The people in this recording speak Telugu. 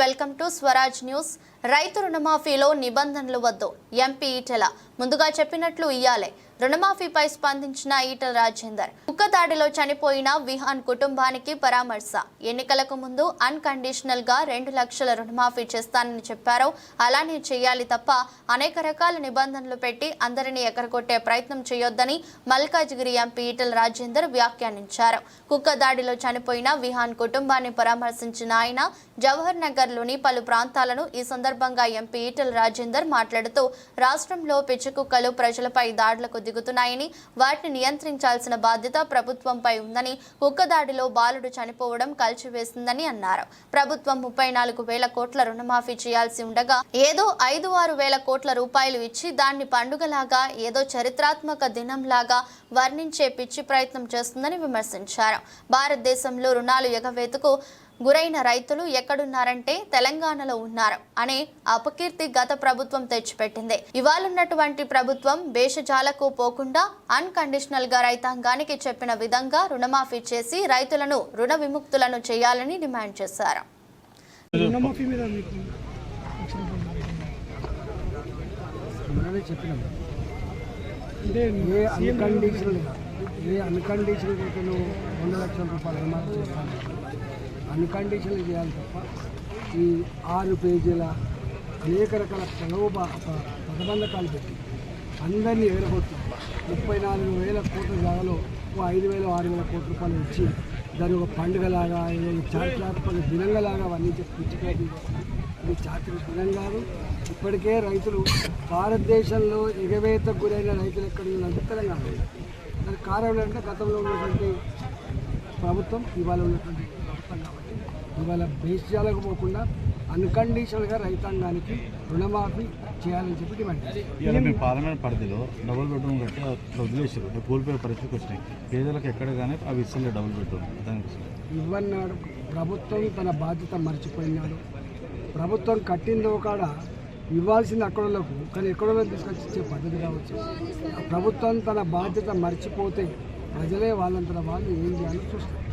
Welcome to Swaraj news. రైతు రుణమాఫీలో నిబంధనలు వద్దు. ఎంపీ ఈటెల ముందుగా చెప్పినట్లు ఇయ్యాలే. రుణమాఫీపై స్పందించిన ఈటెల రాజేందర్ కుక్కదాడిలో చనిపోయిన విహాన్ కుటుంబానికి పరామర్శ. ఎన్నికలకు ముందు అన్కండిషనల్ గా 2 లక్షల రుణమాఫీ చేస్తానని చెప్పారు. అలానే చేయాలి తప్ప అనేక రకాల నిబంధనలు పెట్టి అందరినీ ఎకరగొట్టే ప్రయత్నం చేయొద్దని మల్కాజ్గిరి ఎంపీ ఈటెల రాజేందర్ వ్యాఖ్యానించారు. కుక్కదాడిలో చనిపోయిన విహాన్ కుటుంబాన్ని పరామర్శించిన ఆయన జవహర్ నగర్ లోని పలు ప్రాంతాలను ఈ సందర్భంగా ఎంపీ ఈటెల రాజేందర్ మాట్లాడుతూ రాష్ట్రంలో పిచ్చికుక్కలు ప్రజలపై దాడులకు దిగుతున్నాయని వాటిని నియంత్రించాల్సిన బాధ్యత ప్రభుత్వంపై ఉందని, కుక్కదాడిలో బాలుడు చనిపోవడం కలిచివేసిందని అన్నారు. ప్రభుత్వం 34,000 కోట్ల రుణమాఫీ చేయాల్సి ఉండగా ఏదో 5-6 వేల కోట్ల రూపాయలు ఇచ్చి దాన్ని పండుగలాగా ఏదో చరిత్రాత్మక దినంలాగా వర్ణించే పిచ్చి ప్రయత్నం చేస్తుందని విమర్శించారు. భారతదేశంలో రుణాలు ఎగవేతకు గురైన రైతులు ఎక్కడున్నారంటే తెలంగాణలో ఉన్నారు అనే అపకీర్తి గత ప్రభుత్వం తెచ్చిపెట్టింది. ఇవాళున్నటువంటి ప్రభుత్వం భేషజాలకు పోకుండా అన్కండిషనల్ గా రైతాంగానికి చెప్పిన విధంగా రుణమాఫీ చేసి రైతులను రుణ విముక్తులను చేయాలని డిమాండ్ చేశారు. అన్కండిషనల్ చేయాలి తప్ప ఈ 6 పేజీల అనేక రకాల ప్రతిబంధకాలు పెట్టి అందరినీ ఎగరగొట్టాం. 34,000 కోట్ల జాగాలో 5,000-6,000 కోట్ల రూపాయలు ఇచ్చి దాని ఒక పండుగలాగా చారిత్రాత్మక దినంగాలాగా అవన్నీ పిచ్చిపోయి ఇది చారిత్రక దినం కాదు. ఇప్పటికే రైతులు భారతదేశంలో ఎగవేతకు గురైన రైతులు ఎక్కడ ఉన్నంటే తెలంగాణ. దానికి కారణం అంటే గతంలో ఉన్నటువంటి ప్రభుత్వం ఇవాళ ఉన్నటువంటి ప్రభుత్వం కాబట్టి ఇవాళ భేషజాలకు పోకుండా అన్కండిషనల్గా రైతాంగానికి రుణమాఫీ చేయాలని చెప్పి డిమాండ్ చేస్తారు. మీ పార్లమెంట్ పరిధిలో డబుల్ బెడ్రూమ్ కట్టి వదిలేసారు, కోల్పోయే పరిస్థితికి వచ్చినాయి. పేదలకు ఎక్కడ కానీ అవి ఇస్తలే డబుల్ బెడ్రూమ్ దానికి ఇవ్వన్నాడు. ప్రభుత్వం తన బాధ్యత మర్చిపోయినాడు. ప్రభుత్వం కట్టిందో కాడ ఇవ్వాల్సింది అక్కడోళ్ళకు, కానీ ఎక్కడోళ్ళని తీసుకొచ్చి ఇచ్చే పద్ధతి కావచ్చు. ప్రభుత్వం తన బాధ్యత మర్చిపోతే ప్రజలే వాళ్ళంతా వాళ్ళు ఏం చేయాలో చూస్తారు.